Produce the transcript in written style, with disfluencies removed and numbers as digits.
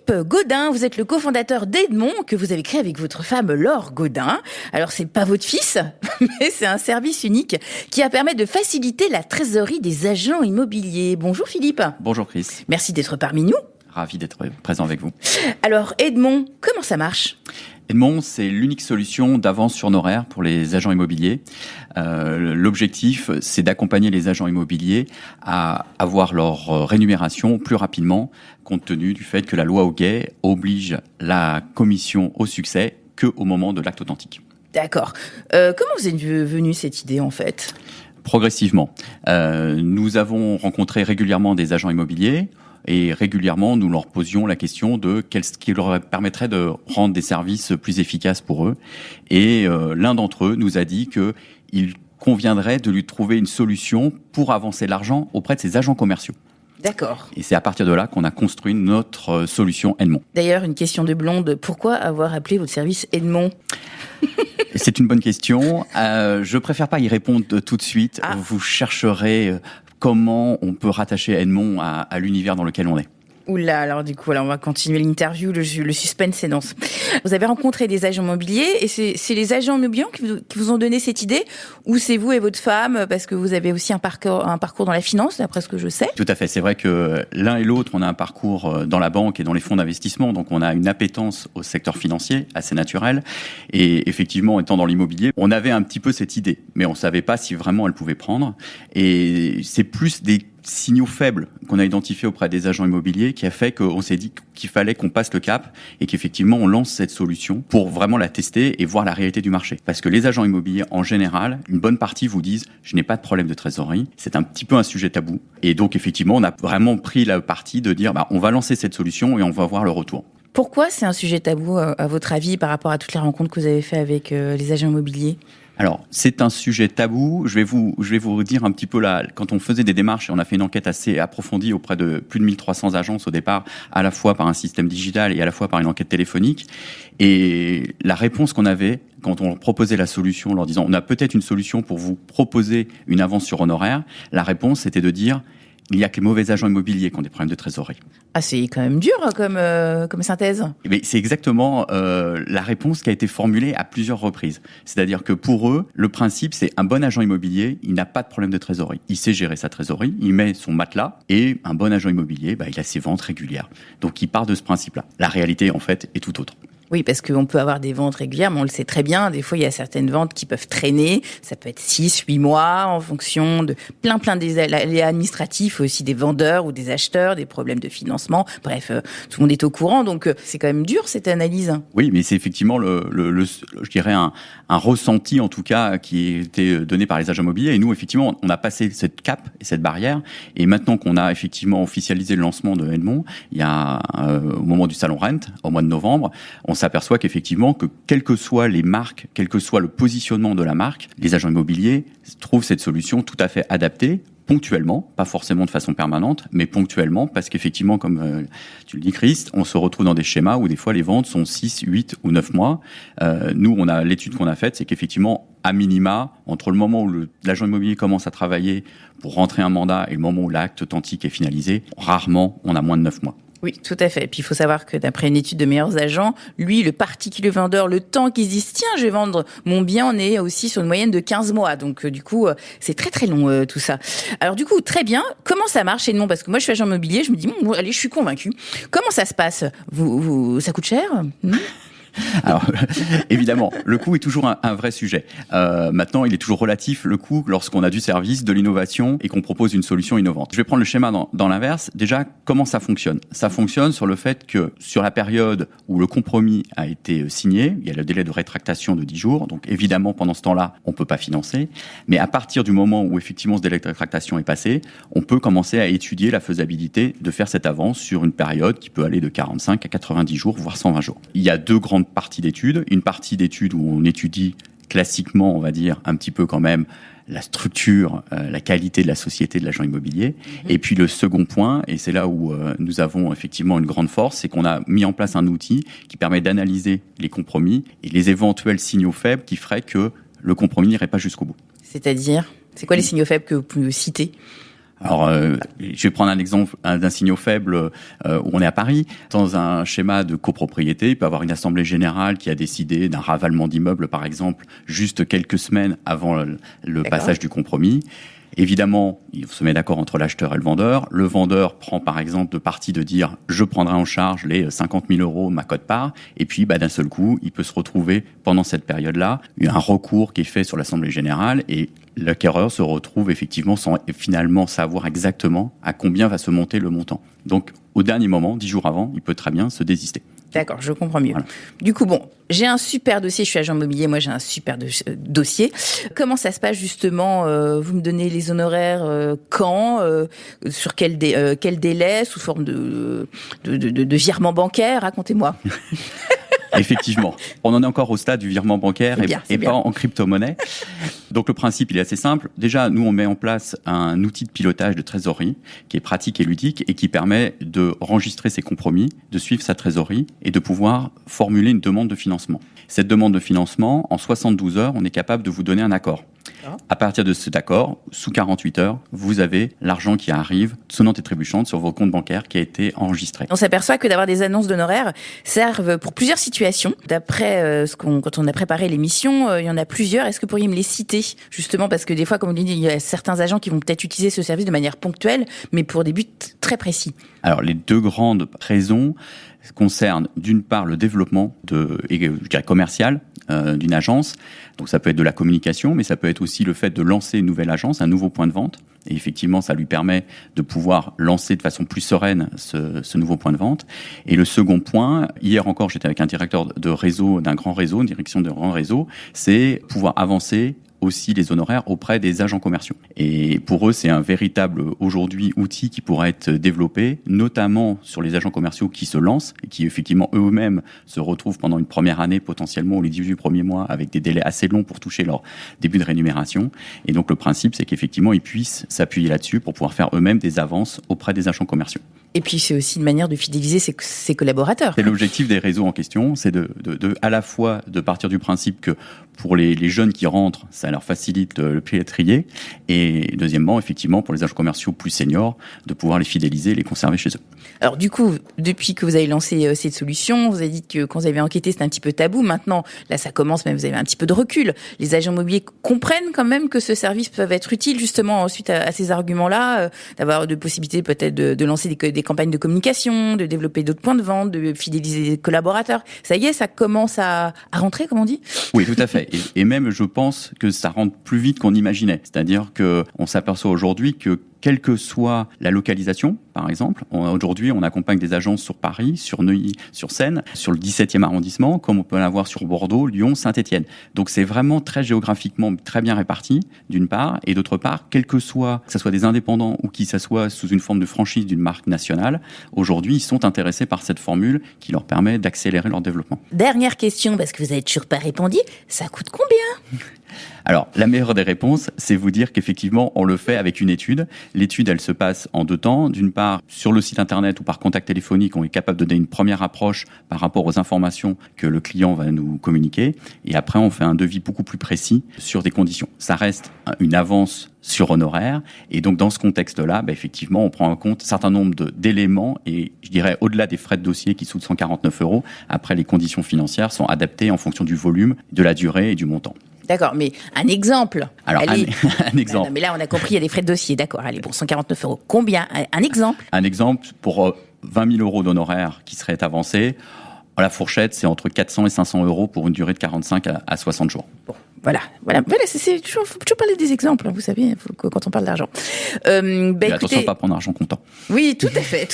Philippe Gaudin, vous êtes le cofondateur d'Edmond, que vous avez créé avec votre femme Laure Gaudin. Alors, c'est pas votre fils, mais c'est un service unique qui va permettre de faciliter la trésorerie des agents immobiliers. Bonjour Philippe. Bonjour Chris. Merci d'être parmi nous. Ravi d'être présent avec vous. Alors, Edmond, comment ça marche ? Edmond, c'est l'unique solution d'avance sur honoraires pour les agents immobiliers. L'objectif, c'est d'accompagner les agents immobiliers à avoir leur rémunération plus rapidement, compte tenu du fait que la loi Hoguet oblige la commission au succès qu'au moment de l'acte authentique. D'accord. Comment vous êtes venue cette idée en fait ? Progressivement. Nous avons rencontré régulièrement des agents immobiliers. Et régulièrement, nous leur posions la question de ce qui leur permettrait de rendre des services plus efficaces pour eux. Et l'un d'entre eux nous a dit qu'il conviendrait de lui trouver une solution pour avancer l'argent auprès de ses agents commerciaux. D'accord. Et c'est à partir de là qu'on a construit notre solution Edmond. D'ailleurs, une question de blonde, pourquoi avoir appelé votre service Edmond ? C'est une bonne question. Je préfère pas y répondre tout de suite. Ah. Vous chercherez comment on peut rattacher Edmond à l'univers dans lequel on est. Oula, alors du coup, on va continuer l'interview, le suspense s'énonce. Vous avez rencontré des agents immobiliers et c'est les agents immobiliers qui vous ont donné cette idée ou c'est vous et votre femme parce que vous avez aussi un parcours dans la finance, d'après ce que je sais ? Tout à fait, c'est vrai que l'un et l'autre, on a un parcours dans la banque et dans les fonds d'investissement, donc on a une appétence au secteur financier assez naturelle et effectivement, étant dans l'immobilier, on avait un petit peu cette idée, mais on ne savait pas si vraiment elle pouvait prendre et c'est plus des signaux faibles qu'on a identifiés auprès des agents immobiliers qui a fait qu'on s'est dit qu'il fallait qu'on passe le cap et qu'effectivement on lance cette solution pour vraiment la tester et voir la réalité du marché. Parce que les agents immobiliers en général, une bonne partie vous disent « je n'ai pas de problème de trésorerie ». C'est un petit peu un sujet tabou. Et donc effectivement on a vraiment pris la partie de dire on va lancer cette solution et on va voir le retour. Pourquoi c'est un sujet tabou à votre avis par rapport à toutes les rencontres que vous avez faites avec les agents immobiliers ? Alors, c'est un sujet tabou. Je vais vous dire un petit peu là, quand on faisait des démarches, et on a fait une enquête assez approfondie auprès de plus de 1300 agences au départ, à la fois par un système digital et à la fois par une enquête téléphonique. Et la réponse qu'on avait quand on proposait la solution, en leur disant, on a peut-être une solution pour vous proposer une avance sur honoraires, la réponse c'était de dire, il n'y a que les mauvais agents immobiliers qui ont des problèmes de trésorerie. Ah, c'est quand même dur comme synthèse. Mais c'est exactement la réponse qui a été formulée à plusieurs reprises. C'est-à-dire que pour eux, le principe, c'est un bon agent immobilier, il n'a pas de problème de trésorerie. Il sait gérer sa trésorerie, il met son matelas, et un bon agent immobilier, il a ses ventes régulières. Donc il part de ce principe-là. La réalité, en fait, est tout autre. Oui, parce qu'on peut avoir des ventes régulières, mais on le sait très bien, des fois il y a certaines ventes qui peuvent traîner, ça peut être 6, 8 mois, en fonction de plein des aléas administratifs, aussi des vendeurs ou des acheteurs, des problèmes de financement, bref, tout le monde est au courant, donc c'est quand même dur cette analyse. Oui, mais c'est effectivement je dirais un ressenti en tout cas qui a été donné par les agents immobiliers, et nous effectivement on a passé cette cap et cette barrière, et maintenant qu'on a effectivement officialisé le lancement de Edmond, il y a au moment du salon Rent, au mois de novembre, on s'aperçoit qu'effectivement, que quelles que soient les marques, quel que soit le positionnement de la marque, les agents immobiliers trouvent cette solution tout à fait adaptée, ponctuellement, pas forcément de façon permanente, mais ponctuellement, parce qu'effectivement, comme tu le dis Christ, on se retrouve dans des schémas où des fois les ventes sont 6, 8 ou 9 mois. Nous, l'étude qu'on a faite, c'est qu'effectivement, à minima, entre le moment où l'agent immobilier commence à travailler pour rentrer un mandat et le moment où l'acte authentique est finalisé, rarement on a moins de 9 mois. Oui, tout à fait. Et puis, il faut savoir que d'après une étude de meilleurs agents, lui, le particulier vendeur, le temps qu'il se dise, tiens, je vais vendre mon bien, on est aussi sur une moyenne de 15 mois. Donc, du coup, c'est très, très long, tout ça. Alors, du coup, très bien. Comment ça marche, Edmond ? Parce que moi, je suis agent immobilier, je me dis, bon, allez, je suis convaincu. Comment ça se passe ? Ça coûte cher ? Alors, évidemment, le coût est toujours un vrai sujet. Maintenant, il est toujours relatif, le coût, lorsqu'on a du service, de l'innovation et qu'on propose une solution innovante. Je vais prendre le schéma dans l'inverse. Déjà, comment ça fonctionne ? Ça fonctionne sur le fait que, sur la période où le compromis a été signé, il y a le délai de rétractation de 10 jours. Donc, évidemment, pendant ce temps-là, on ne peut pas financer. Mais à partir du moment où, effectivement, ce délai de rétractation est passé, on peut commencer à étudier la faisabilité de faire cette avance sur une période qui peut aller de 45 à 90 jours, voire 120 jours. Il y a deux grandes parties d'études. Une partie d'études où on étudie classiquement, on va dire, un petit peu quand même la structure, la qualité de la société de l'agent immobilier. Et puis le second point, et c'est là où nous avons effectivement une grande force, c'est qu'on a mis en place un outil qui permet d'analyser les compromis et les éventuels signaux faibles qui feraient que le compromis n'irait pas jusqu'au bout. C'est-à-dire, c'est quoi les signaux faibles que vous pouvez citer ? Alors, je vais prendre un exemple d'un signaux faible où on est à Paris. Dans un schéma de copropriété, il peut y avoir une assemblée générale qui a décidé d'un ravalement d'immeubles, par exemple, juste quelques semaines avant le passage du compromis. Évidemment, il se met d'accord entre l'acheteur et le vendeur. Le vendeur prend par exemple le parti de dire « je prendrai en charge les 50 000 € ma quote-part ». Et puis d'un seul coup, il peut se retrouver pendant cette période-là, un recours qui est fait sur l'Assemblée générale et l'acquéreur se retrouve effectivement sans finalement savoir exactement à combien va se monter le montant. Donc au dernier moment, 10 jours avant, il peut très bien se désister. D'accord, je comprends mieux. Voilà. Du coup, bon, j'ai un super dossier, je suis agent immobilier, moi j'ai un super dossier. Comment ça se passe justement vous me donnez les honoraires quand sur quel délai, sous forme de virement bancaire, racontez-moi. Effectivement, on en est encore au stade du virement bancaire et pas en crypto-monnaie. Donc le principe, il est assez simple. Déjà, nous, on met en place un outil de pilotage de trésorerie qui est pratique et ludique et qui permet de enregistrer ses compromis, de suivre sa trésorerie et de pouvoir formuler une demande de financement. Cette demande de financement, en 72 heures, on est capable de vous donner un accord. À partir de cet accord, sous 48 heures, vous avez l'argent qui arrive, sonnante et trébuchante, sur vos comptes bancaires qui a été enregistré. On s'aperçoit que d'avoir des annonces d'honoraires servent pour plusieurs situations. D'après quand on a préparé l'émission, il y en a plusieurs. Est-ce que vous pourriez me les citer? Justement, parce que des fois, comme on dit, il y a certains agents qui vont peut-être utiliser ce service de manière ponctuelle, mais pour des buts très précis. Alors, les deux grandes raisons concernent d'une part le développement commercial d'une agence. Donc ça peut être de la communication, mais ça peut être aussi le fait de lancer une nouvelle agence, un nouveau point de vente. Et effectivement, ça lui permet de pouvoir lancer de façon plus sereine ce nouveau point de vente. Et le second point, hier encore, j'étais avec un directeur de réseau, d'un grand réseau, une direction de grand réseau, c'est pouvoir avancer aussi les honoraires auprès des agents commerciaux. Et pour eux, c'est un véritable, aujourd'hui, outil qui pourra être développé, notamment sur les agents commerciaux qui se lancent et qui, effectivement, eux-mêmes se retrouvent pendant une première année, potentiellement, ou les 18 premiers mois, avec des délais assez longs pour toucher leur début de rémunération. Et donc, le principe, c'est qu'effectivement, ils puissent s'appuyer là-dessus pour pouvoir faire eux-mêmes des avances auprès des agents commerciaux. Et puis, c'est aussi une manière de fidéliser ses collaborateurs. C'est l'objectif des réseaux en question, c'est à la fois de partir du principe que pour les jeunes qui rentrent, ça leur facilite le pied à trier. Et deuxièmement, effectivement, pour les agents commerciaux plus seniors, de pouvoir les fidéliser et les conserver chez eux. Alors du coup, depuis que vous avez lancé cette solution, vous avez dit que quand vous avez enquêté, c'était un petit peu tabou. Maintenant, là, ça commence, mais vous avez un petit peu de recul. Les agents immobiliers comprennent quand même que ce service peut être utile, justement, suite à ces arguments-là, d'avoir de possibilités peut-être de lancer des campagnes de communication, de développer d'autres points de vente, de fidéliser des collaborateurs. Ça y est, ça commence à rentrer, comme on dit? Oui, tout à fait. Et même, je pense que ça rentre plus vite qu'on imaginait. C'est-à-dire qu'on s'aperçoit aujourd'hui que quelle que soit la localisation, par exemple, aujourd'hui, on accompagne des agences sur Paris, sur Neuilly, sur Seine, sur le 17e arrondissement, comme on peut l'avoir sur Bordeaux, Lyon, Saint-Étienne. Donc, c'est vraiment très géographiquement très bien réparti, d'une part, et d'autre part, que ce soit des indépendants ou qu'ils s'assoient sous une forme de franchise d'une marque nationale, aujourd'hui, ils sont intéressés par cette formule qui leur permet d'accélérer leur développement. Dernière question, parce que vous n'avez toujours pas répondu, ça coûte combien ? Alors, la meilleure des réponses, c'est vous dire qu'effectivement, on le fait avec une étude. L'étude, elle se passe en 2 temps. D'une part, sur le site internet ou par contact téléphonique, on est capable de donner une première approche par rapport aux informations que le client va nous communiquer. Et après, on fait un devis beaucoup plus précis sur des conditions. Ça reste une avance sur honoraire. Et donc, dans ce contexte-là, effectivement, on prend en compte un certain nombre d'éléments et, je dirais, au-delà des frais de dossier qui sont de 149 €, après, les conditions financières sont adaptées en fonction du volume, de la durée et du montant. D'accord, mais un exemple. Alors, un exemple. Non, mais là, on a compris, il y a des frais de dossier. D'accord, allez, pour 149 €. Combien ? Un exemple ? Un exemple, pour 20 000 € d'honoraires qui seraient avancés, la fourchette, c'est entre 400 et 500 € pour une durée de 45 à 60 jours. Bon, voilà, c'est toujours, faut toujours parler des exemples, hein, vous savez, quand on parle d'argent. Attention à ne pas prendre argent comptant. Oui, tout à fait.